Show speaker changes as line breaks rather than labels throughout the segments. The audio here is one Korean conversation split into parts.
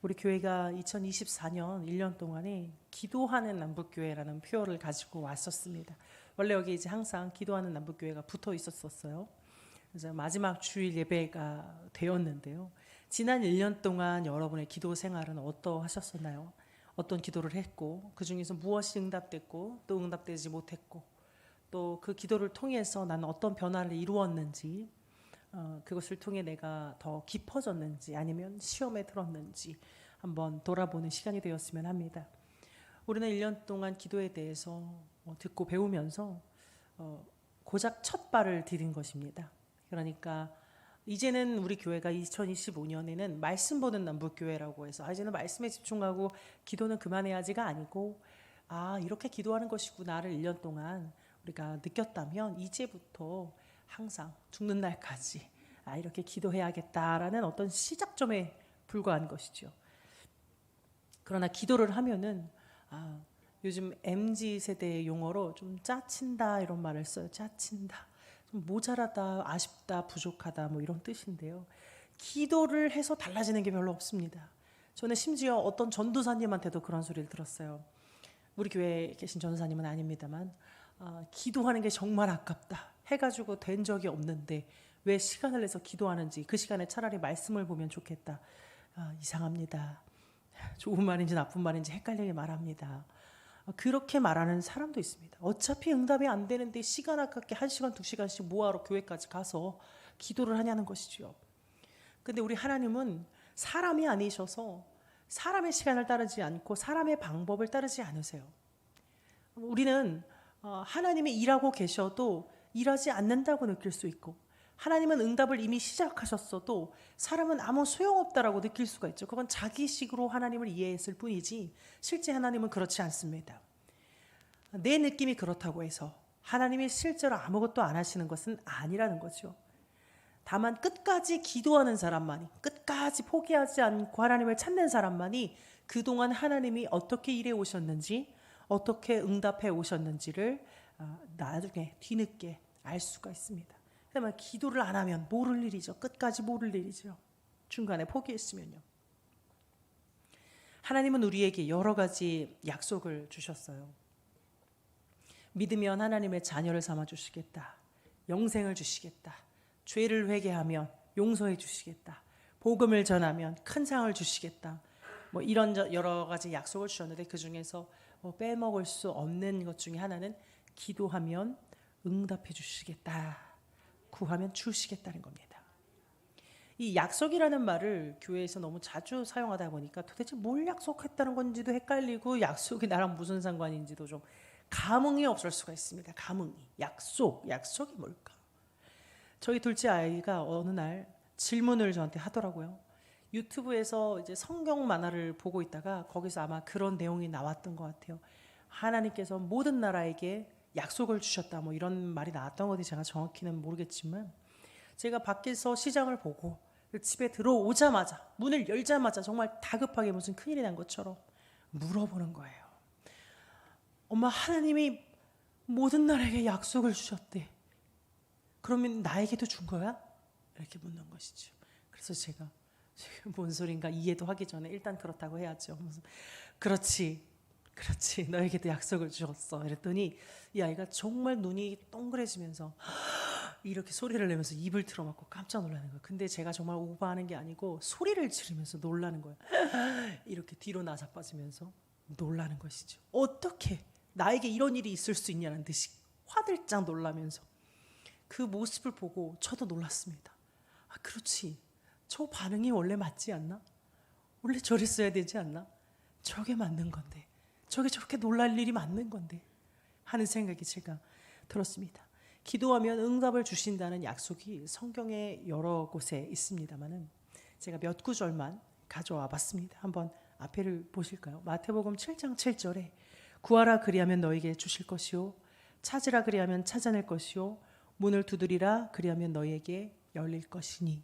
우리 교회가 2024년 1년 동안에 기도하는 남북교회라는 표어를 가지고 왔었습니다. 원래 여기 이제 항상 기도하는 남북교회가 붙어 있었어요. 그래서 마지막 주일 예배가 되었는데요. 지난 1년 동안 여러분의 기도 생활은 어떠하셨었나요? 어떤 기도를 했고, 그 중에서 무엇이 응답됐고, 또 응답되지 못했고, 또 그 기도를 통해서 나는 어떤 변화를 이루었는지, 그것을 통해 내가 더 깊어졌는지 아니면 시험에 들었는지 한번 돌아보는 시간이 되었으면 합니다. 우리는 1년 동안 기도에 대해서 듣고 배우면서 고작 첫 발을 디딘 것입니다. 그러니까 이제는 우리 교회가 2025년에는 말씀 보는 남북교회라고 해서 이제는 말씀에 집중하고 기도는 그만해야지가 아니고 이렇게 기도하는 것이구나를 1년 동안 우리가 느꼈다면 이제부터 항상 죽는 날까지 이렇게 기도해야겠다라는 어떤 시작점에 불과한 것이죠. 그러나 기도를 하면은 요즘 MZ 세대의 용어로 좀 짜친다 이런 말을 써요. 짜친다, 좀 모자라다, 아쉽다, 부족하다 뭐 이런 뜻인데요. 기도를 해서 달라지는 게 별로 없습니다. 저는 심지어 어떤 전도사님한테도 그런 소리를 들었어요. 우리 교회에 계신 전도사님은 아닙니다만 기도하는 게 정말 아깝다 해가지고 된 적이 없는데 왜 시간을 내서 기도하는지, 그 시간에 차라리 말씀을 보면 좋겠다. 이상합니다. 좋은 말인지 나쁜 말인지 헷갈리게 말합니다. 그렇게 말하는 사람도 있습니다. 어차피 응답이 안 되는데 시간 아깝게 1시간 2시간씩 뭐하러 교회까지 가서 기도를 하냐는 것이죠. 근데 우리 하나님은 사람이 아니셔서 사람의 시간을 따르지 않고 사람의 방법을 따르지 않으세요. 우리는 하나님이 일하고 계셔도 일하지 않는다고 느낄 수 있고, 하나님은 응답을 이미 시작하셨어도 사람은 아무 소용없다라고 느낄 수가 있죠. 그건 자기식으로 하나님을 이해했을 뿐이지 실제 하나님은 그렇지 않습니다. 내 느낌이 그렇다고 해서 하나님이 실제로 아무것도 안 하시는 것은 아니라는 거죠. 다만 끝까지 기도하는 사람만이, 끝까지 포기하지 않고 하나님을 찾는 사람만이 그동안 하나님이 어떻게 일해 오셨는지, 어떻게 응답해 오셨는지를 나중에 뒤늦게 알 수가 있습니다. 그러면 기도를 안 하면 모를 일이죠. 끝까지 모를 일이죠. 중간에 포기했으면요. 하나님은 우리에게 여러 가지 약속을 주셨어요. 믿으면 하나님의 자녀를 삼아 주시겠다. 영생을 주시겠다. 죄를 회개하면 용서해 주시겠다. 복음을 전하면 큰 상을 주시겠다. 뭐 이런 여러 가지 약속을 주셨는데 그 중에서 빼먹을 수 없는 것 중에 하나는 기도하면 응답해 주시겠다. 구하면 주시겠다는 겁니다. 이 약속이라는 말을 교회에서 너무 자주 사용하다 보니까 도대체 뭘 약속했다는 건지도 헷갈리고 약속이 나랑 무슨 상관인지도 좀 감흥이 없을 수가 있습니다. 감흥이. 약속이 뭘까? 저희 둘째 아이가 어느 날 질문을 저한테 하더라고요. 유튜브에서 이제 성경 만화를 보고 있다가 거기서 아마 그런 내용이 나왔던 것 같아요. 하나님께서 모든 나라에게 약속을 주셨다 뭐 이런 말이 나왔던 건지 제가 정확히는 모르겠지만, 제가 밖에서 시장을 보고 집에 들어오자마자 문을 열자마자 정말 다급하게 무슨 큰일이 난 것처럼 물어보는 거예요. 엄마, 하나님이 모든 나라에게 약속을 주셨대. 그러면 나에게도 준 거야? 이렇게 묻는 것이죠. 그래서 제가 뭔 소린가 이해도 하기 전에 일단 그렇다고 해야죠. 그렇지 너에게도 약속을 주었어. 이랬더니 이 아이가 정말 눈이 동그래지면서 이렇게 소리를 내면서 입을 틀어막고 깜짝 놀라는 거예요. 근데 제가 정말 오버하는 게 아니고 소리를 지르면서 놀라는 거예요. 이렇게 뒤로 나자빠지면서 놀라는 것이죠. 어떻게 나에게 이런 일이 있을 수 있냐는 듯이 화들짝 놀라면서 그 모습을 보고 저도 놀랐습니다. 그렇지, 저 반응이 원래 맞지 않나? 원래 저랬어야 되지 않나? 저게 맞는 건데, 저게 저렇게 놀랄 일이 맞는 건데 하는 생각이 제가 들었습니다. 기도하면 응답을 주신다는 약속이 성경의 여러 곳에 있습니다만은 제가 몇 구절만 가져와 봤습니다. 한번 앞에를 보실까요? 마태복음 7장 7절에 구하라 그리하면 너에게 주실 것이요, 찾으라 그리하면 찾아낼 것이요, 문을 두드리라 그리하면 너에게 열릴 것이니.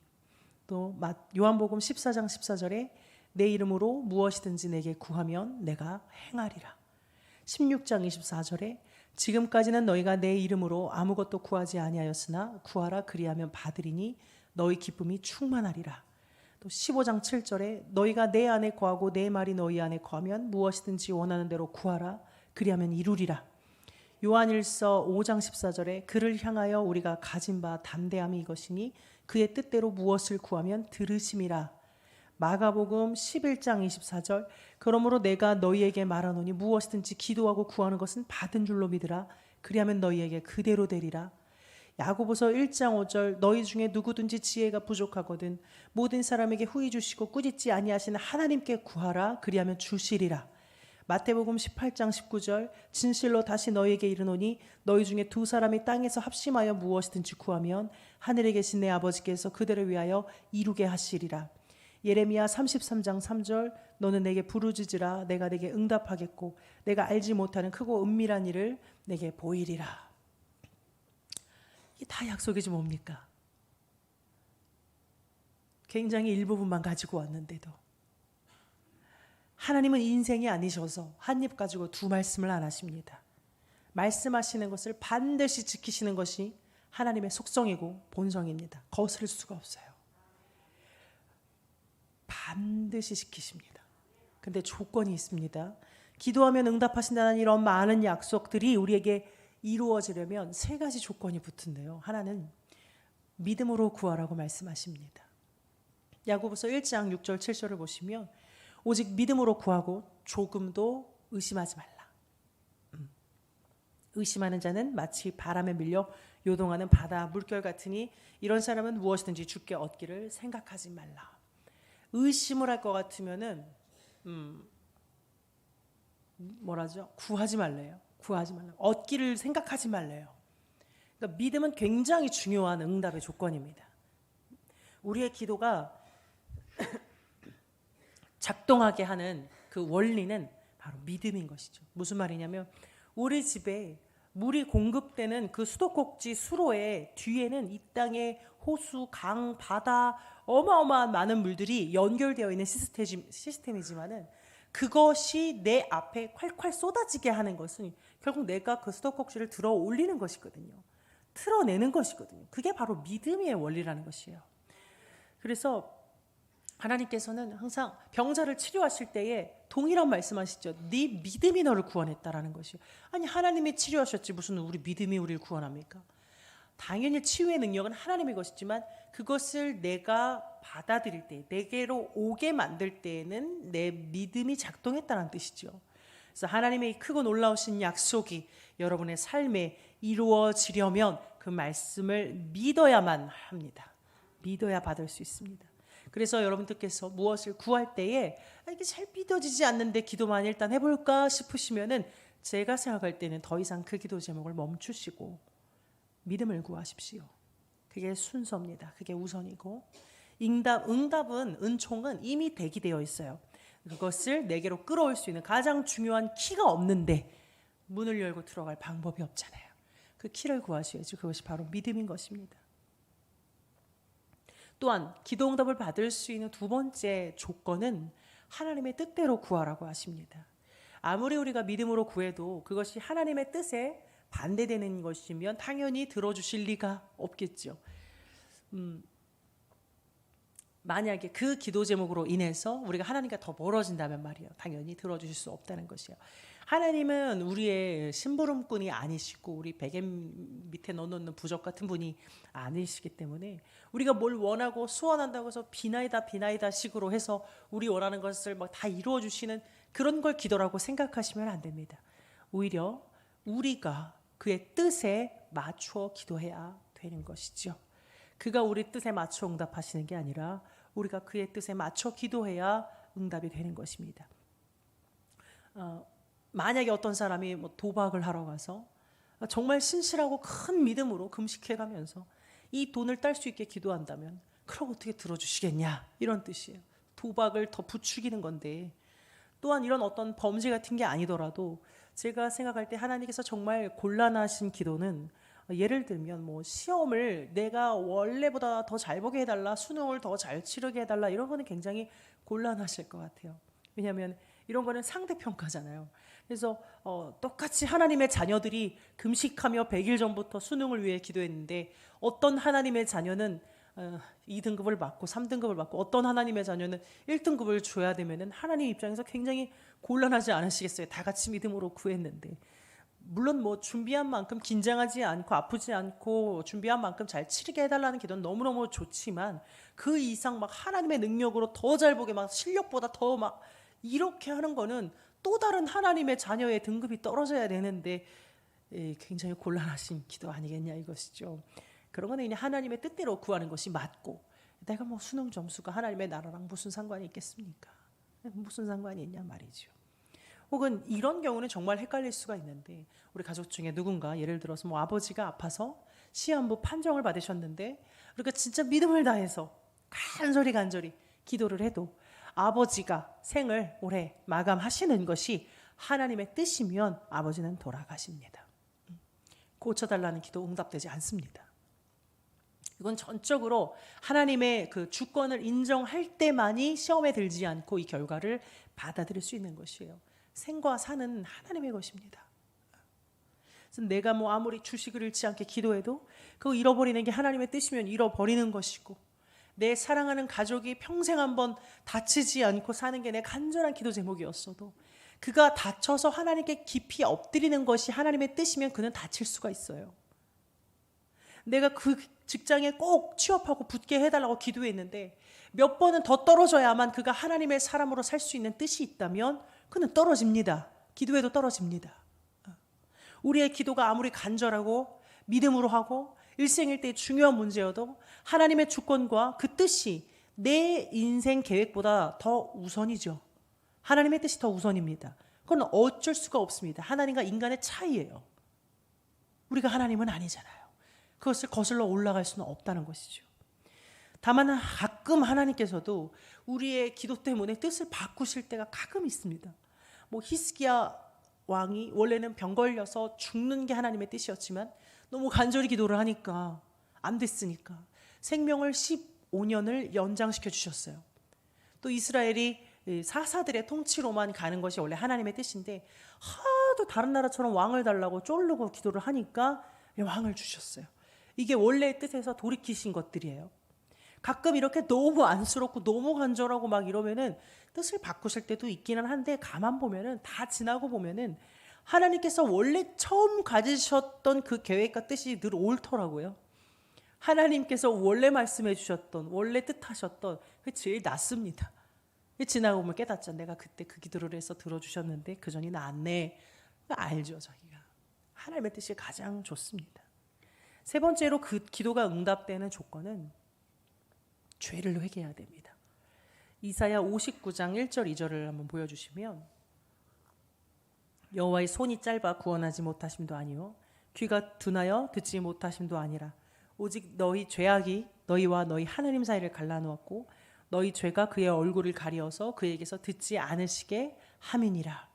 또 요한복음 14장 14절에 내 이름으로 무엇이든지 내게 구하면 내가 행하리라. 16장 24절에 지금까지는 너희가 내 이름으로 아무것도 구하지 아니하였으나 구하라 그리하면 받으리니 너희 기쁨이 충만하리라. 또 15장 7절에 너희가 내 안에 거하고 내 말이 너희 안에 거하면 무엇이든지 원하는 대로 구하라 그리하면 이루리라. 요한일서 5장 14절에 그를 향하여 우리가 가진 바 담대함이 이것이니 그의 뜻대로 무엇을 구하면 들으심이라. 마가복음 11장 24절 그러므로 내가 너희에게 말하노니 무엇이든지 기도하고 구하는 것은 받은 줄로 믿으라 그리하면 너희에게 그대로 되리라. 야고보서 1장 5절 너희 중에 누구든지 지혜가 부족하거든 모든 사람에게 후히 주시고 꾸짖지 아니하시는 하나님께 구하라 그리하면 주시리라. 마태복음 18장 19절 진실로 다시 너희에게 이르노니 너희 중에 두 사람이 땅에서 합심하여 무엇이든지 구하면 하늘에 계신 내 아버지께서 그들을 위하여 이루게 하시리라. 예레미야 33장 3절 너는 내게 부르짖으라 내가 내게 응답하겠고 내가 알지 못하는 크고 은밀한 일을 내게 보이리라. 이게 다 약속이지 뭡니까? 굉장히 일부분만 가지고 왔는데도 하나님은 인생이 아니셔서 한 입 가지고 두 말씀을 안 하십니다. 말씀하시는 것을 반드시 지키시는 것이 하나님의 속성이고 본성입니다. 거스를 수가 없어요. 반드시 지키십니다. 근데 조건이 있습니다. 기도하면 응답하신다는 이런 많은 약속들이 우리에게 이루어지려면 세 가지 조건이 붙은데요. 하나는 믿음으로 구하라고 말씀하십니다. 야고보서 1장 6절 7절을 보시면 오직 믿음으로 구하고 조금도 의심하지 말라. 의심하는 자는 마치 바람에 밀려 요동하는 바다 물결 같으니 이런 사람은 무엇이든지 주께 얻기를 생각하지 말라. 의심을 할 것 같으면은 뭐라죠? 구하지 말래요. 구하지 말라. 얻기를 생각하지 말래요. 그러니까 믿음은 굉장히 중요한 응답의 조건입니다. 우리의 기도가 작동하게 하는 그 원리는 바로 믿음인 것이죠. 무슨 말이냐면 우리 집에 물이 공급되는 그 수도꼭지 수로의 뒤에는 이 땅의 호수, 강, 바다 어마어마한 많은 물들이 연결되어 있는 시스템이지만은 그것이 내 앞에 콸콸 쏟아지게 하는 것은 결국 내가 그 수도꼭지를 들어 올리는 것이거든요. 틀어내는 것이거든요. 그게 바로 믿음의 원리라는 것이에요. 그래서 하나님께서는 항상 병자를 치료하실 때에 동일한 말씀하시죠. 네 믿음이 너를 구원했다라는 것이요. 아니 하나님이 치료하셨지 무슨 우리 믿음이 우리를 구원합니까? 당연히 치유의 능력은 하나님의 것이지만 그것을 내가 받아들일 때 내게로 오게 만들 때에는 내 믿음이 작동했다는 뜻이죠. 그래서 하나님의 크고 놀라우신 약속이 여러분의 삶에 이루어지려면 그 말씀을 믿어야만 합니다. 믿어야 받을 수 있습니다. 그래서 여러분들께서 무엇을 구할 때에 이게 잘 믿어지지 않는데 기도만 일단 해볼까 싶으시면은 제가 생각할 때는 더 이상 그 기도 제목을 멈추시고 믿음을 구하십시오. 그게 순서입니다. 그게 우선이고 응답은 은총은 이미 대기되어 있어요. 그것을 내게로 끌어올 수 있는 가장 중요한 키가 없는데 문을 열고 들어갈 방법이 없잖아요. 그 키를 구하셔야지. 그것이 바로 믿음인 것입니다. 또한 기도 응답을 받을 수 있는 두 번째 조건은 하나님의 뜻대로 구하라고 하십니다. 아무리 우리가 믿음으로 구해도 그것이 하나님의 뜻에 반대되는 것이면 당연히 들어주실 리가 없겠죠. 만약에 그 기도 제목으로 인해서 우리가 하나님과 더 멀어진다면 말이에요. 당연히 들어주실 수 없다는 것이에요. 하나님은 우리의 심부름꾼이 아니시고 우리 베개 밑에 넣어놓는 부적 같은 분이 아니시기 때문에 우리가 뭘 원하고 소원한다고 해서 비나이다 식으로 해서 우리 원하는 것을 막 다 이루어 주시는 그런 걸 기도라고 생각하시면 안 됩니다. 오히려 우리가 그의 뜻에 맞추어 기도해야 되는 것이죠. 그가 우리 뜻에 맞춰 응답하시는 게 아니라 우리가 그의 뜻에 맞춰 기도해야 응답이 되는 것입니다. 만약에 어떤 사람이 도박을 하러 가서 정말 신실하고 큰 믿음으로 금식해가면서 이 돈을 딸 수 있게 기도한다면 그럼 어떻게 들어주시겠냐 이런 뜻이에요. 도박을 더 부추기는 건데 또한 이런 어떤 범죄 같은 게 아니더라도 제가 생각할 때 하나님께서 정말 곤란하신 기도는 예를 들면 시험을 내가 원래보다 더 잘 보게 해달라, 수능을 더 잘 치르게 해달라 이런 거는 굉장히 곤란하실 것 같아요. 왜냐하면 이런 거는 상대평가잖아요. 그래서 똑같이 하나님의 자녀들이 금식하며 100일 전부터 수능을 위해 기도했는데 어떤 하나님의 자녀는 2등급을 받고 3등급을 받고 어떤 하나님의 자녀는 1등급을 줘야 되면은 하나님 입장에서 굉장히 곤란하지 않으시겠어요? 다 같이 믿음으로 구했는데. 물론 뭐 준비한 만큼 긴장하지 않고 아프지 않고 준비한 만큼 잘 치르게 해달라는 기도는 너무너무 좋지만 그 이상 막 하나님의 능력으로 더 잘 보게 막 실력보다 더 막 이렇게 하는 거는 또 다른 하나님의 자녀의 등급이 떨어져야 되는데 굉장히 곤란하신 기도 아니겠냐 이것이죠. 그런 거는 그냥 하나님의 뜻대로 구하는 것이 맞고 내가 뭐 수능 점수가 하나님의 나라랑 무슨 상관이 있겠습니까? 무슨 상관이 있냐 말이죠. 혹은 이런 경우는 정말 헷갈릴 수가 있는데 우리 가족 중에 누군가 예를 들어서 뭐 아버지가 아파서 시한부 판정을 받으셨는데 우리가 진짜 믿음을 다해서 간절히 기도를 해도 아버지가 생을 올해 마감하시는 것이 하나님의 뜻이면 아버지는 돌아가십니다. 고쳐달라는 기도 응답되지 않습니다. 이건 전적으로 하나님의 그 주권을 인정할 때만이 시험에 들지 않고 이 결과를 받아들일 수 있는 것이에요. 생과 사는 하나님의 것입니다. 그래서 내가 뭐 아무리 주식을 잃지 않게 기도해도 그거 잃어버리는 게 하나님의 뜻이면 잃어버리는 것이고 내 사랑하는 가족이 평생 한번 다치지 않고 사는 게 내 간절한 기도 제목이었어도 그가 다쳐서 하나님께 깊이 엎드리는 것이 하나님의 뜻이면 그는 다칠 수가 있어요. 내가 그 직장에 꼭 취업하고 붙게 해달라고 기도했는데 몇 번은 더 떨어져야만 그가 하나님의 사람으로 살 수 있는 뜻이 있다면 그는 떨어집니다. 기도해도 떨어집니다. 우리의 기도가 아무리 간절하고 믿음으로 하고 일생일대의 중요한 문제여도 하나님의 주권과 그 뜻이 내 인생 계획보다 더 우선이죠. 하나님의 뜻이 더 우선입니다. 그건 어쩔 수가 없습니다. 하나님과 인간의 차이예요. 우리가 하나님은 아니잖아요. 그것을 거슬러 올라갈 수는 없다는 것이죠. 다만 가끔 하나님께서도 우리의 기도 때문에 뜻을 바꾸실 때가 가끔 있습니다. 뭐 히스기야 왕이 원래는 병 걸려서 죽는 게 하나님의 뜻이었지만 너무 간절히 기도를 하니까 안 됐으니까 생명을 15년을 연장시켜 주셨어요. 또 이스라엘이 사사들의 통치로만 가는 것이 원래 하나님의 뜻인데 하도 다른 나라처럼 왕을 달라고 쫄르고 기도를 하니까 왕을 주셨어요. 이게 원래의 뜻에서 돌이키신 것들이에요. 가끔 이렇게 너무 안쓰럽고 너무 간절하고 막 이러면은 뜻을 바꾸실 때도 있기는 한데 가만 보면은 다 지나고 보면은 하나님께서 원래 처음 가지셨던 그 계획과 뜻이 늘 옳더라고요. 하나님께서 원래 말씀해 주셨던 원래 뜻하셨던 그게 제일 낫습니다. 지나고 보면 깨닫죠. 내가 그때 그 기도를 해서 들어주셨는데 그 전이 낫네. 알죠 자기가. 하나님의 뜻이 가장 좋습니다. 세 번째로 그 기도가 응답되는 조건은 죄를 회개해야 됩니다. 이사야 59장 1절 2절을 한번 보여주시면 여호와의 손이 짧아 구원하지 못하심도 아니요 귀가 둔하여 듣지 못하심도 아니라 오직 너희 죄악이 너희와 너희 하나님 사이를 갈라놓았고 너희 죄가 그의 얼굴을 가리어서 그에게서 듣지 않으시게 함이니라.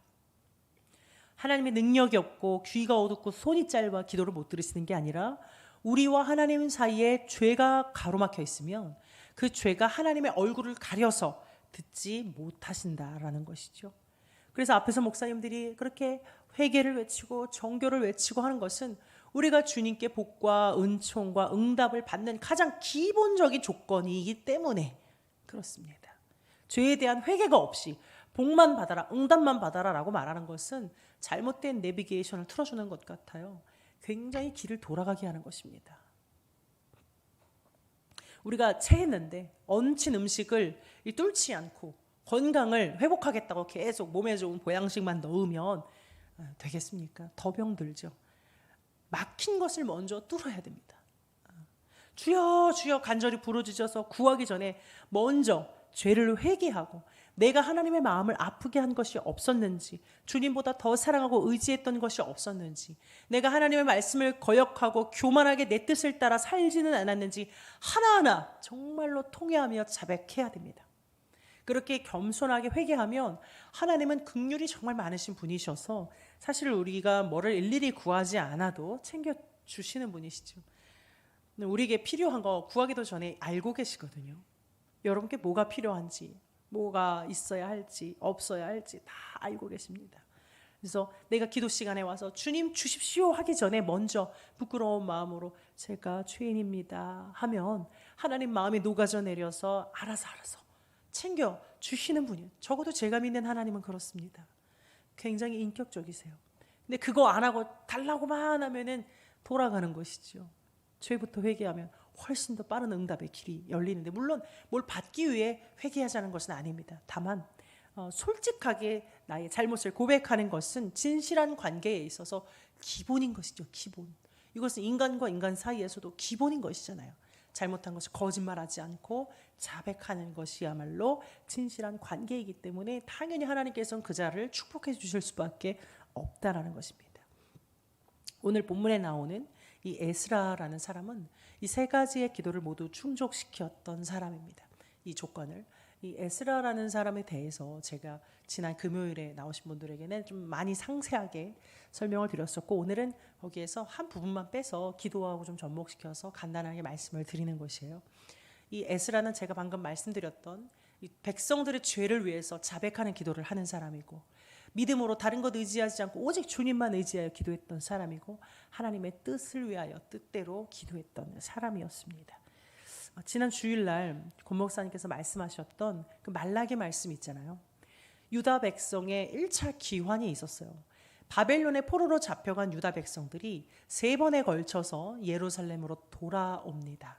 하나님의 능력이 없고 귀가 어둡고 손이 짧아 기도를 못 들으시는 게 아니라 우리와 하나님 사이에 죄가 가로막혀 있으면 그 죄가 하나님의 얼굴을 가려서 듣지 못하신다라는 것이죠. 그래서 앞에서 목사님들이 그렇게 회개를 외치고 정결을 외치고 하는 것은 우리가 주님께 복과 은총과 응답을 받는 가장 기본적인 조건이기 때문에 그렇습니다. 죄에 대한 회개가 없이 복만 받아라, 응답만 받아라라고 말하는 것은 잘못된 내비게이션을 틀어주는 것 같아요. 굉장히 길을 돌아가게 하는 것입니다. 우리가 체했는데 얹힌 음식을 뚫지 않고 건강을 회복하겠다고 계속 몸에 좋은 보양식만 넣으면 되겠습니까? 더 병들죠. 막힌 것을 먼저 뚫어야 됩니다. 주여 주여 간절히 부르짖어서 구하기 전에 먼저 죄를 회개하고 내가 하나님의 마음을 아프게 한 것이 없었는지, 주님보다 더 사랑하고 의지했던 것이 없었는지, 내가 하나님의 말씀을 거역하고 교만하게 내 뜻을 따라 살지는 않았는지 하나하나 정말로 통회하며 자백해야 됩니다. 그렇게 겸손하게 회개하면 하나님은 긍휼이 정말 많으신 분이셔서 사실 우리가 뭐를 일일이 구하지 않아도 챙겨주시는 분이시죠. 우리에게 필요한 거 구하기도 전에 알고 계시거든요. 여러분께 뭐가 필요한지, 뭐가 있어야 할지 없어야 할지 다 알고 계십니다. 그래서 내가 기도 시간에 와서 주님 주십시오 하기 전에 먼저 부끄러운 마음으로 제가 죄인입니다 하면 하나님 마음이 녹아져 내려서 알아서 챙겨 주시는 분이에요. 적어도 제가 믿는 하나님은 그렇습니다. 굉장히 인격적이세요. 근데 그거 안 하고 달라고만 하면은 돌아가는 것이죠. 죄부터 회개하면 훨씬 더 빠른 응답의 길이 열리는데, 물론 뭘 받기 위해 회개하자는 것은 아닙니다. 다만 솔직하게 나의 잘못을 고백하는 것은 진실한 관계에 있어서 기본인 것이죠. 기본. 이것은 인간과 인간 사이에서도 기본인 것이잖아요. 잘못한 것을 거짓말하지 않고 자백하는 것이야말로 진실한 관계이기 때문에 당연히 하나님께서는 그 자를 축복해 주실 수밖에 없다라는 것입니다. 오늘 본문에 나오는 이 에스라라는 사람은 이 세 가지의 기도를 모두 충족시켰던 사람입니다. 이 조건을. 이 에스라라는 사람에 대해서 제가 지난 금요일에 나오신 분들에게는 좀 많이 상세하게 설명을 드렸었고, 오늘은 거기에서 한 부분만 빼서 기도하고 좀 접목시켜서 간단하게 말씀을 드리는 것이에요. 이 에스라는 제가 방금 말씀드렸던 이 백성들의 죄를 위해서 자백하는 기도를 하는 사람이고, 믿음으로 다른 것 의지하지 않고 오직 주님만 의지하여 기도했던 사람이고, 하나님의 뜻을 위하여 뜻대로 기도했던 사람이었습니다. 지난 주일날 권 목사님께서 말씀하셨던 그 말라기 말씀 있잖아요. 유다 백성의 1차 기환이 있었어요. 바벨론의 포로로 잡혀간 유다 백성들이 3번에 걸쳐서 예루살렘으로 돌아옵니다.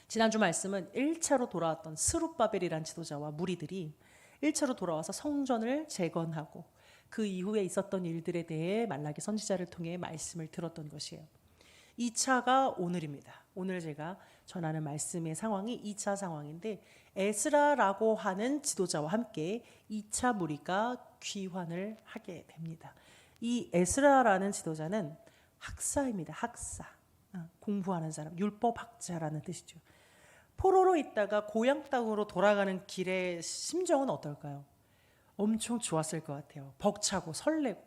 지난주 말씀은 1차로 돌아왔던 스룹바벨이란 지도자와 무리들이 1차로 돌아와서 성전을 재건하고 그 이후에 있었던 일들에 대해 말라기 선지자를 통해 말씀을 들었던 것이에요. 2차가 오늘입니다. 오늘 제가 전하는 말씀의 상황이 2차 상황인데, 에스라라고 하는 지도자와 함께 2차 무리가 귀환을 하게 됩니다. 이 에스라라는 지도자는 학사입니다. 학사. 공부하는 사람, 율법학자라는 뜻이죠. 포로로 있다가 고향 땅으로 돌아가는 길의 심정은 어떨까요? 엄청 좋았을 것 같아요. 벅차고 설레고,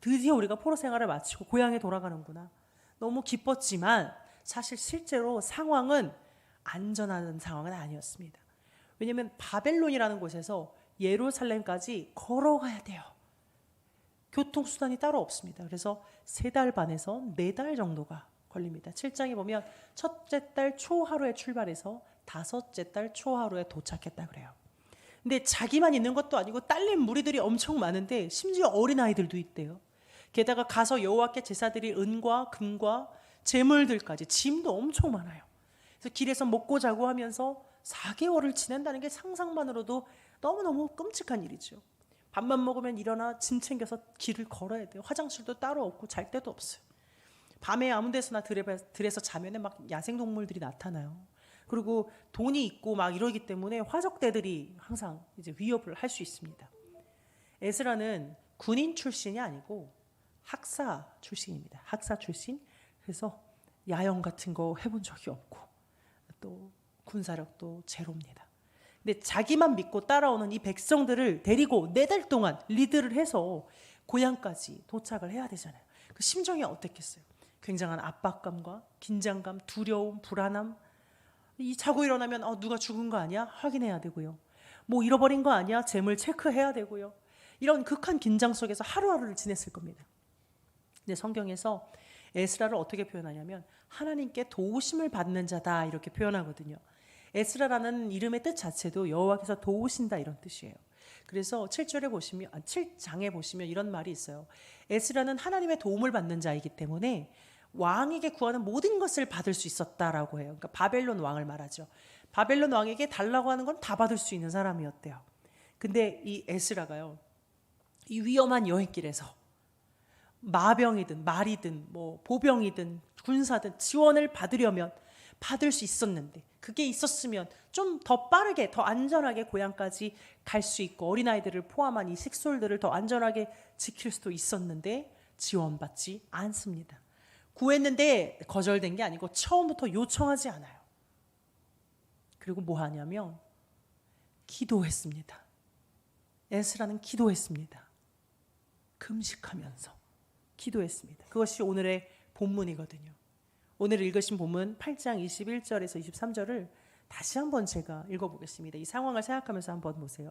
드디어 우리가 포로 생활을 마치고 고향에 돌아가는구나. 너무 기뻤지만 사실 실제로 상황은 안전한 상황은 아니었습니다. 왜냐하면 바벨론이라는 곳에서 예루살렘까지 걸어가야 돼요. 교통수단이 따로 없습니다. 그래서 3달 반에서 4달 정도가 걸립니다. 7장에 보면 첫째 달 초하루에 출발해서 5째 달 초하루에 도착했다 그래요. 근데 자기만 있는 것도 아니고 딸린 무리들이 엄청 많은데 심지어 어린아이들도 있대요. 게다가 가서 여호와께 제사드릴 은과 금과 재물들까지, 짐도 엄청 많아요. 그래서 길에서 먹고 자고 하면서 4개월을 지낸다는 게 상상만으로도 너무너무 끔찍한 일이죠. 밥만 먹으면 일어나 짐 챙겨서 길을 걸어야 돼요. 화장실도 따로 없고 잘 데도 없어요. 밤에 아무 데서나 들에서 자면은 막 야생동물들이 나타나요. 그리고 돈이 있고 막 이러기 때문에 화적대들이 항상 이제 위협을 할 수 있습니다. 에스라는 군인 출신이 아니고 학사 출신입니다. 학사 출신. 그래서 야영 같은 거 해본 적이 없고 또 군사력도 제로입니다. 근데 자기만 믿고 따라오는 이 백성들을 데리고 4달 동안 리드를 해서 고향까지 도착을 해야 되잖아요. 그 심정이 어땠겠어요? 굉장한 압박감과 긴장감, 두려움, 불안함. 이 자고 일어나면 누가 죽은 거 아니야? 확인해야 되고요. 뭐 잃어버린 거 아니야? 재물 체크해야 되고요. 이런 극한 긴장 속에서 하루하루를 지냈을 겁니다. 근데 성경에서 에스라를 어떻게 표현하냐면 하나님께 도우심을 받는 자다 이렇게 표현하거든요. 에스라라는 이름의 뜻 자체도 여호와께서 도우신다 이런 뜻이에요. 그래서 7장에 보시면 이런 말이 있어요. 에스라는 하나님의 도움을 받는 자이기 때문에 왕에게 구하는 모든 것을 받을 수 있었다라고 해요. 그러니까 바벨론 왕을 말하죠. 바벨론 왕에게 달라고 하는 건 다 받을 수 있는 사람이었대요. 근데 이 에스라가요, 이 위험한 여행길에서 마병이든 말이든 뭐 보병이든 군사든 지원을 받으려면 받을 수 있었는데, 그게 있었으면 좀 더 빠르게 더 안전하게 고향까지 갈 수 있고 어린아이들을 포함한 이 식솔들을 더 안전하게 지킬 수도 있었는데 지원받지 않습니다. 구했는데 거절된 게 아니고 처음부터 요청하지 않아요. 그리고 뭐 하냐면 기도했습니다. 에스라는 기도했습니다. 금식하면서 기도했습니다. 그것이 오늘의 본문이거든요. 오늘 읽으신 본문 8장 21절에서 23절을 다시 한번 제가 읽어보겠습니다. 이 상황을 생각하면서 한번 보세요.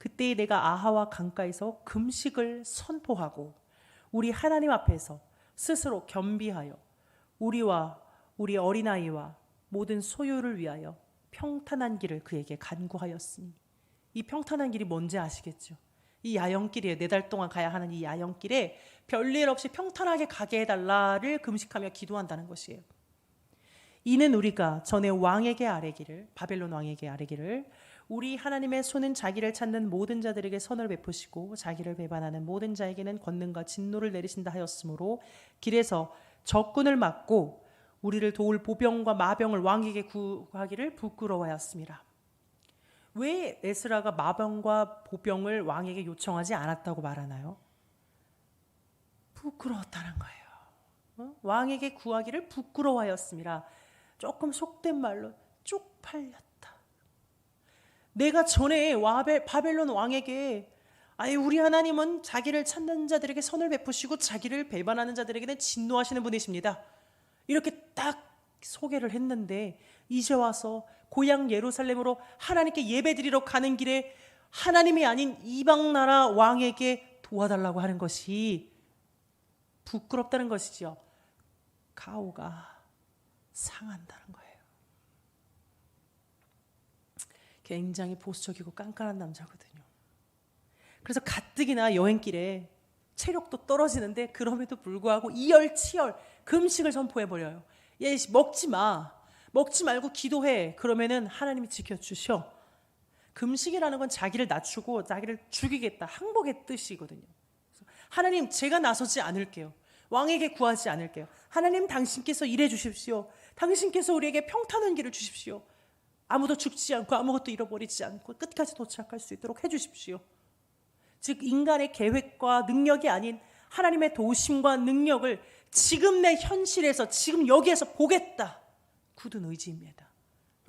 그때 내가 아하와 강가에서 금식을 선포하고 우리 하나님 앞에서 스스로 겸비하여 우리와 우리 어린아이와 모든 소유를 위하여 평탄한 길을 그에게 간구하였으니, 이 평탄한 길이 뭔지 아시겠죠? 이 야영길이에요. 4달 동안 가야 하는 이 야영길에 별일 없이 평탄하게 가게 해달라를 금식하며 기도한다는 것이에요. 이는 우리가 전에 왕에게 아뢰기를, 바벨론 왕에게 아뢰기를, 우리 하나님의 손은 자기를 찾는 모든 자들에게 선을 베푸시고 자기를 배반하는 모든 자에게는 권능과 진노를 내리신다 하였으므로 길에서 적군을 막고 우리를 도울 보병과 마병을 왕에게 구하기를 부끄러워하였습니다. 왜 에스라가 마병과 보병을 왕에게 요청하지 않았다고 말하나요? 부끄러웠다는 거예요. 왕에게 구하기를 부끄러워하였습니다. 조금 속된 말로 쪽팔렸다. 내가 전에 바벨론 왕에게 우리 하나님은 자기를 찾는 자들에게 선을 베푸시고 자기를 배반하는 자들에게는 진노하시는 분이십니다. 이렇게 딱 소개를 했는데 이제 와서 고향 예루살렘으로 하나님께 예배드리러 가는 길에 하나님이 아닌 이방 나라 왕에게 도와달라고 하는 것이 부끄럽다는 것이죠. 가오가 상한다는 거예요. 굉장히 보수적이고 깐깐한 남자거든요. 그래서 가뜩이나 여행길에 체력도 떨어지는데 그럼에도 불구하고 이열치열 금식을 선포해버려요. 얘 먹지 마. 먹지 말고 기도해. 그러면은 하나님이 지켜주셔. 금식이라는 건 자기를 낮추고 자기를 죽이겠다, 항복의 뜻이거든요. 하나님, 제가 나서지 않을게요. 왕에게 구하지 않을게요. 하나님, 당신께서 일해 주십시오. 당신께서 우리에게 평탄한 길을 주십시오. 아무도 죽지 않고 아무것도 잃어버리지 않고 끝까지 도착할 수 있도록 해주십시오. 즉 인간의 계획과 능력이 아닌 하나님의 도우심과 능력을 지금 내 현실에서, 지금 여기에서 보겠다. 굳은 의지입니다.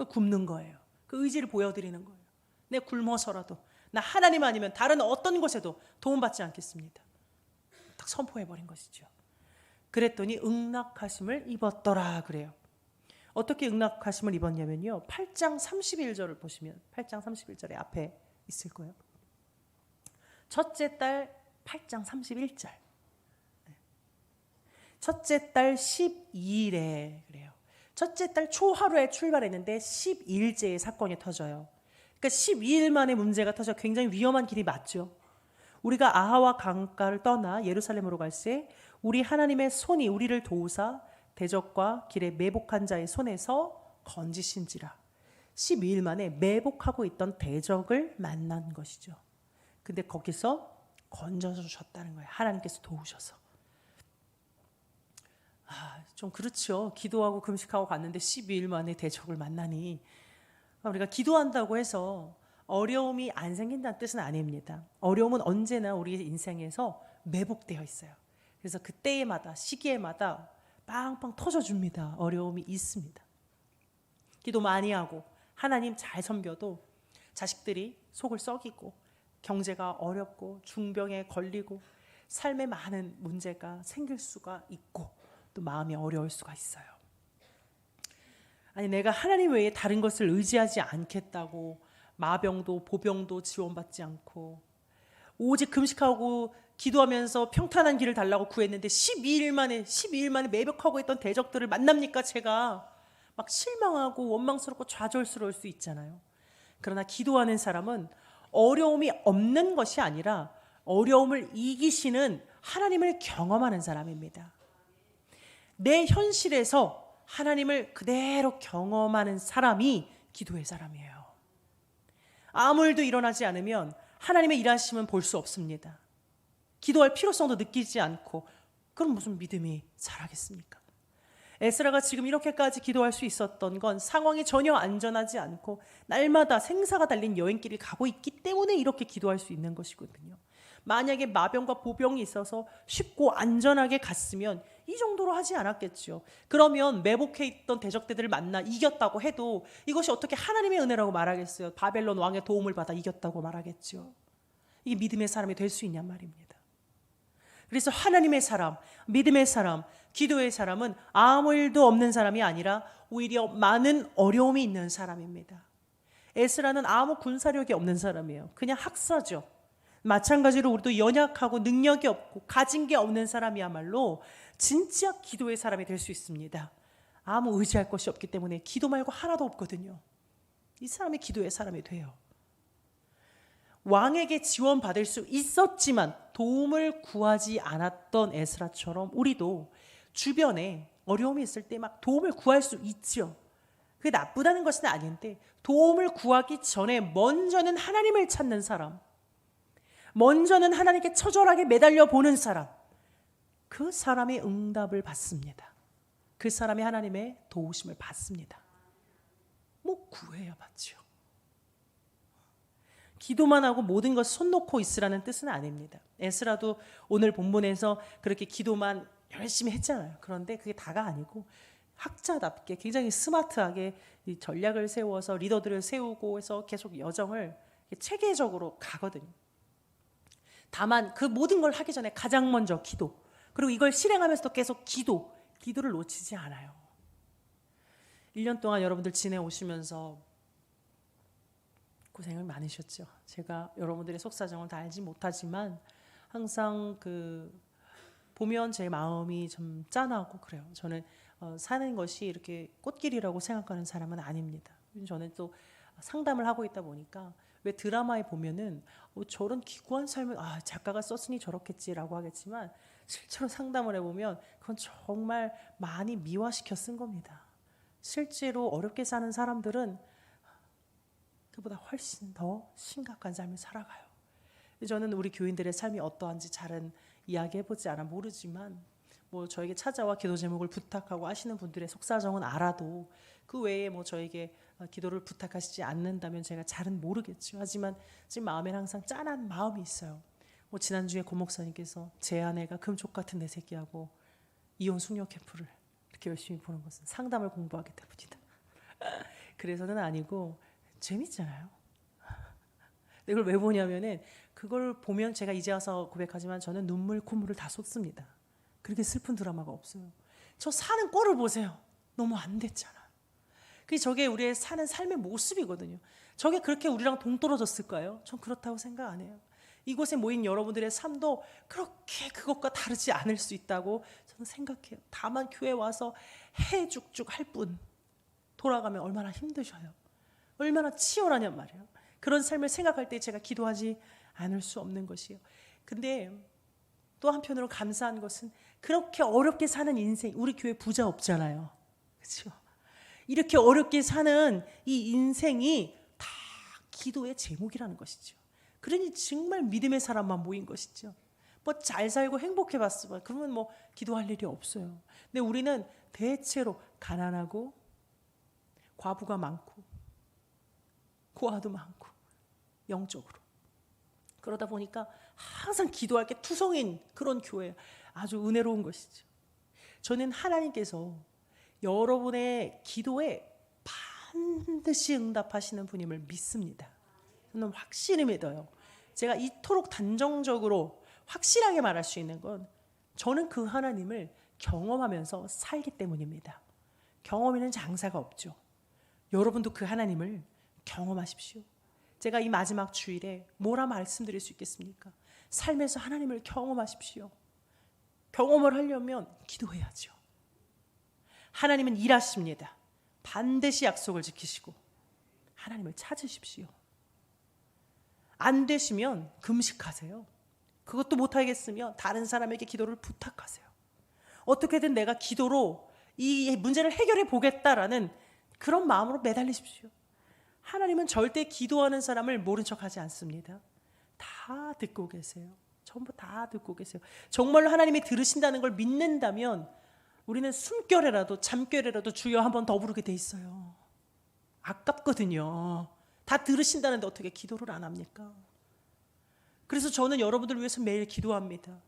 굶는 거예요. 그 의지를 보여드리는 거예요. 내 굶어서라도 나 하나님 아니면 다른 어떤 곳에도 도움받지 않겠습니다. 딱 선포해버린 것이죠. 그랬더니 응낙하심을 입었더라 그래요. 어떻게 응낙하심을 입었냐면요, 8장 31절을 보시면 8장 31절에 앞에 있을 거예요. 첫째 달 8장 31절, 첫째 달 12일에 그래요. 첫째 달 초하루에 출발했는데 12일째에 사건이 터져요. 그러니까 12일 만에 문제가 터져 굉장히 위험한 길이 맞죠. 우리가 아하와 강가를 떠나 예루살렘으로 갈새 우리 하나님의 손이 우리를 도우사 대적과 길에 매복한 자의 손에서 건지신지라. 12일 만에 매복하고 있던 대적을 만난 것이죠. 근데 거기서 건져서 주셨다는 거예요. 하나님께서 도우셔서. 좀 그렇죠. 기도하고 금식하고 갔는데 12일 만에 대적을 만나니, 우리가 기도한다고 해서 어려움이 안 생긴다는 뜻은 아닙니다. 어려움은 언제나 우리 인생에서 매복되어 있어요. 그래서 그때마다, 시기에마다 빵빵 터져줍니다. 어려움이 있습니다. 기도 많이 하고 하나님 잘 섬겨도 자식들이 속을 썩이고 경제가 어렵고 중병에 걸리고 삶에 많은 문제가 생길 수가 있고 또 마음이 어려울 수가 있어요. 아니, 내가 하나님 외에 다른 것을 의지하지 않겠다고 마병도 보병도 지원받지 않고 오직 금식하고 기도하면서 평탄한 길을 달라고 구했는데 12일 만에 매복하고 있던 대적들을 만납니까? 제가 막 실망하고 원망스럽고 좌절스러울 수 있잖아요. 그러나 기도하는 사람은 어려움이 없는 것이 아니라 어려움을 이기시는 하나님을 경험하는 사람입니다. 내 현실에서 하나님을 그대로 경험하는 사람이 기도의 사람이에요. 아무 일도 일어나지 않으면 하나님의 일하심은 볼 수 없습니다. 기도할 필요성도 느끼지 않고 그럼 무슨 믿음이 자라겠습니까? 에스라가 지금 이렇게까지 기도할 수 있었던 건 상황이 전혀 안전하지 않고 날마다 생사가 달린 여행길을 가고 있기 때문에 이렇게 기도할 수 있는 것이거든요. 만약에 마병과 보병이 있어서 쉽고 안전하게 갔으면 이 정도로 하지 않았겠죠. 그러면 매복해 있던 대적대들을 만나 이겼다고 해도 이것이 어떻게 하나님의 은혜라고 말하겠어요? 바벨론 왕의 도움을 받아 이겼다고 말하겠죠. 이게 믿음의 사람이 될 수 있냔 말입니다. 그래서 하나님의 사람, 믿음의 사람, 기도의 사람은 아무 일도 없는 사람이 아니라 오히려 많은 어려움이 있는 사람입니다. 에스라는 아무 군사력이 없는 사람이에요. 그냥 학사죠. 마찬가지로 우리도 연약하고 능력이 없고 가진 게 없는 사람이야말로 진짜 기도의 사람이 될 수 있습니다. 아무 의지할 것이 없기 때문에 기도 말고 하나도 없거든요. 이 사람이 기도의 사람이 돼요. 왕에게 지원받을 수 있었지만 도움을 구하지 않았던 에스라처럼 우리도 주변에 어려움이 있을 때 막 도움을 구할 수 있죠. 그게 나쁘다는 것은 아닌데 도움을 구하기 전에 먼저는 하나님을 찾는 사람, 먼저는 하나님께 처절하게 매달려 보는 사람, 그 사람이 응답을 받습니다. 그 사람이 하나님의 도우심을 받습니다. 뭐 구해야 받죠. 기도만 하고 모든 것 손 놓고 있으라는 뜻은 아닙니다. 에스라도 오늘 본문에서 그렇게 기도만 열심히 했잖아요. 그런데 그게 다가 아니고 학자답게 굉장히 스마트하게 이 전략을 세워서 리더들을 세우고 해서 계속 여정을 체계적으로 가거든요. 다만 그 모든 걸 하기 전에 가장 먼저 기도, 그리고 이걸 실행하면서도 계속 기도를 놓치지 않아요. 1년 동안 여러분들 지내오시면서 고생을 많으셨죠. 제가 여러분들의 속사정을 다 알지 못하지만 항상 보면 제 마음이 좀 짠하고 그래요. 저는 사는 것이 이렇게 꽃길이라고 생각하는 사람은 아닙니다. 저는 또 상담을 하고 있다 보니까 왜 드라마에 보면은 저런 기구한 삶을 작가가 썼으니 저렇겠지라고 하겠지만 실제로 상담을 해보면 그건 정말 많이 미화시켜 쓴 겁니다. 실제로 어렵게 사는 사람들은 그보다 훨씬 더 심각한 삶을 살아가요. 저는 우리 교인들의 삶이 어떠한지 잘은 이야기해보지 않아 모르지만 뭐 저에게 찾아와 기도 제목을 부탁하고 하시는 분들의 속사정은 알아도 그 외에 뭐 저에게 기도를 부탁하시지 않는다면 제가 잘은 모르겠죠. 하지만 지금 마음에는 항상 짠한 마음이 있어요. 뭐 지난주에 고 목사님께서 제 아내가 금쪽 같은 내 새끼하고 이혼 숙녀 캠프를 이렇게 열심히 보는 것은 상담을 공부하기 때문이다. 그래서는 아니고 재밌잖아요. 이걸 왜 보냐면은 그걸 보면 제가 이제 와서 고백하지만 저는 눈물 콧물을 다 쏟습니다. 그렇게 슬픈 드라마가 없어요. 저 사는 꼴을 보세요. 너무 안 됐잖아. 저게 우리의 사는 삶의 모습이거든요. 저게 그렇게 우리랑 동떨어졌을까요? 전 그렇다고 생각 안 해요. 이곳에 모인 여러분들의 삶도 그렇게 그것과 다르지 않을 수 있다고 저는 생각해요. 다만 교회 와서 해죽죽 할 뿐 돌아가면 얼마나 힘드셔요. 얼마나 치열하냔 말이에요. 그런 삶을 생각할 때 제가 기도하지 않을 수 없는 것이에요. 근데 또 한편으로 감사한 것은 그렇게 어렵게 사는 인생, 우리 교회 부자 없잖아요. 그렇죠? 이렇게 어렵게 사는 이 인생이 다 기도의 제목이라는 것이죠. 그러니 정말 믿음의 사람만 모인 것이죠. 뭐 잘 살고 행복해 봤으면 그러면 뭐 기도할 일이 없어요. 근데 우리는 대체로 가난하고 과부가 많고 고아도 많고 영적으로 그러다 보니까 항상 기도할 게 투성인 그런 교회, 아주 은혜로운 것이죠. 저는 하나님께서 여러분의 기도에 반드시 응답하시는 분임을 믿습니다. 저는 확실히 믿어요. 제가 이토록 단정적으로 확실하게 말할 수 있는 건 저는 그 하나님을 경험하면서 살기 때문입니다. 경험에는 장사가 없죠. 여러분도 그 하나님을 경험하십시오. 제가 이 마지막 주일에 뭐라 말씀드릴 수 있겠습니까? 삶에서 하나님을 경험하십시오. 경험을 하려면 기도해야죠. 하나님은 일하십니다. 반드시 약속을 지키시고 하나님을 찾으십시오. 안 되시면 금식하세요. 그것도 못하겠으면 다른 사람에게 기도를 부탁하세요. 어떻게든 내가 기도로 이 문제를 해결해 보겠다라는 그런 마음으로 매달리십시오. 하나님은 절대 기도하는 사람을 모른 척하지 않습니다. 다 듣고 계세요. 전부 다 듣고 계세요. 정말로 하나님이 들으신다는 걸 믿는다면 우리는 숨결에라도 잠결에라도 주여 한 번 더 부르게 돼 있어요. 아깝거든요. 다 들으신다는데 어떻게 기도를 안 합니까? 그래서 저는 여러분들을 위해서 매일 기도합니다.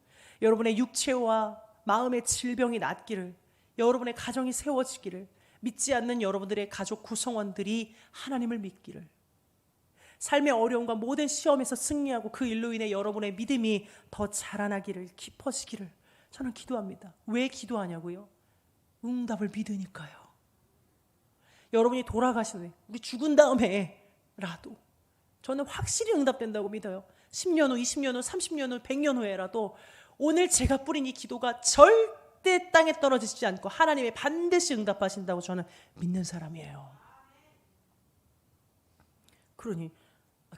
여러분의 육체와 마음의 질병이 낫기를, 여러분의 가정이 세워지기를, 믿지 않는 여러분들의 가족 구성원들이 하나님을 믿기를, 삶의 어려움과 모든 시험에서 승리하고 그 일로 인해 여러분의 믿음이 더 자라나기를, 깊어지기를 저는 기도합니다. 왜 기도하냐고요? 응답을 믿으니까요. 여러분이 돌아가시는, 우리 죽은 다음에 저는 확실히 응답된다고 믿어요. 10년 후, 20년 후, 30년 후, 100년 후에라도 오늘 제가 뿌린 이 기도가 절대 땅에 떨어지지 않고 하나님의 반드시 응답하신다고 저는 믿는 사람이에요. 그러니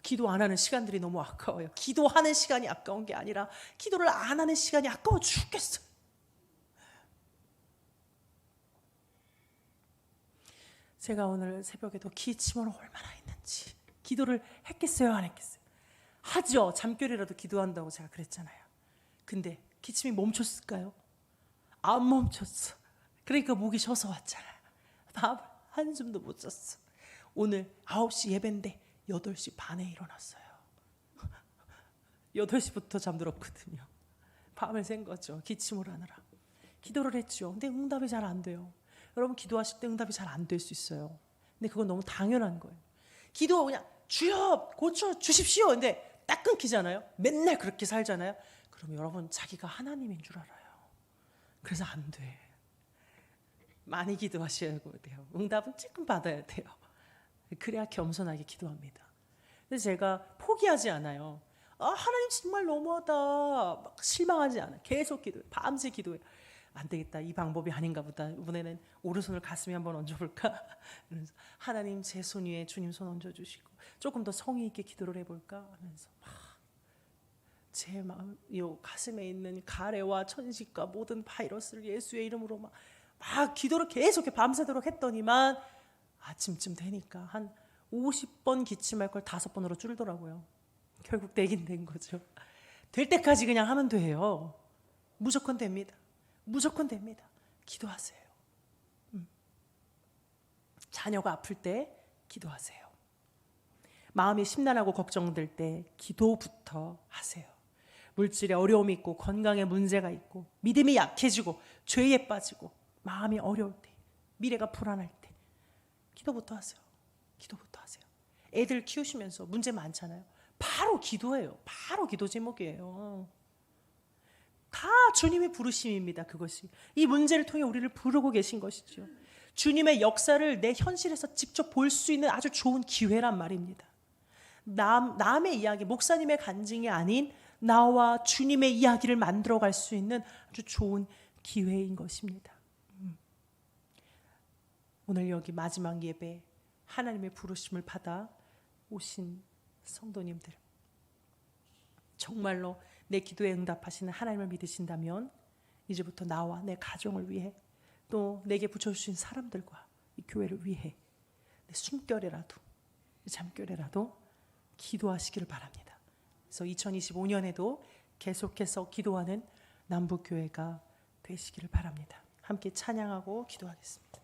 기도 안 하는 시간들이 너무 아까워요. 기도하는 시간이 아까운 게 아니라 기도를 안 하는 시간이 아까워 죽겠어요. 제가 오늘 새벽에도 기침을 얼마나 했는지, 기도를 했겠어요, 안 했겠어요? 하죠. 잠결이라도 기도한다고 제가 그랬잖아요. 근데 기침이 멈췄을까요? 안 멈췄어. 그러니까 목이 쉬어서 왔잖아요. 밥을 한숨도 못 잤어. 오늘 9시 예배인데 8시 반에 일어났어요. 8시부터 잠들었거든요. 밤을 샌 거죠. 기침을 하느라. 기도를 했죠. 근데 응답이 잘 안 돼요. 여러분 기도하실 때 응답이 잘 안 될 수 있어요. 근데 그건 너무 당연한 거예요. 기도 그냥 주여 고쳐 주십시오. 근데 딱 끊기잖아요. 맨날 그렇게 살잖아요. 그럼 여러분 자기가 하나님인 줄 알아요. 그래서 안 돼. 많이 기도하셔야 돼요. 응답은 조금 받아야 돼요. 그래야 겸손하게 기도합니다. 근데 제가 포기하지 않아요. 하나님 정말 너무하다. 막 실망하지 않아요. 계속 기도해요. 밤새 기도해요. 안 되겠다. 이 방법이 아닌가 보다. 이번에는 오른손을 가슴에 한번 얹어볼까? 그래서 하나님 제 손 위에 주님 손 얹어주시고 조금 더 성의 있게 기도를 해볼까? 하면서 막 제 마음, 이 가슴에 있는 가래와 천식과 모든 바이러스를 예수의 이름으로 막 기도를 계속 밤새도록 했더니만 아침쯤 되니까 한 50번 기침할 걸 5번으로 줄더라고요. 결국 되긴 된 거죠. 될 때까지 그냥 하면 돼요. 무조건 됩니다. 무조건 됩니다. 기도하세요. 자녀가 아플 때 기도하세요. 마음이 심란하고 걱정될 때 기도부터 하세요. 물질에 어려움이 있고 건강에 문제가 있고 믿음이 약해지고 죄에 빠지고 마음이 어려울 때, 미래가 불안할 때 기도부터 하세요. 기도부터 하세요. 애들 키우시면서 문제 많잖아요. 바로 기도예요. 바로 기도 제목이에요. 다 주님의 부르심입니다. 그것이 이 문제를 통해 우리를 부르고 계신 것이죠. 주님의 역사를 내 현실에서 직접 볼 수 있는 아주 좋은 기회란 말입니다. 남의 이야기, 목사님의 간증이 아닌 나와 주님의 이야기를 만들어갈 수 있는 아주 좋은 기회인 것입니다. 오늘 여기 마지막 예배 하나님의 부르심을 받아 오신 성도님들, 정말로 내 기도에 응답하시는 하나님을 믿으신다면 이제부터 나와 내 가정을 위해 또 내게 붙여주신 사람들과 이 교회를 위해 내 숨결이라도 잠결이라도 기도하시기를 바랍니다. 그래서 2025년에도 계속해서 기도하는 남북교회가 되시기를 바랍니다. 함께 찬양하고 기도하겠습니다.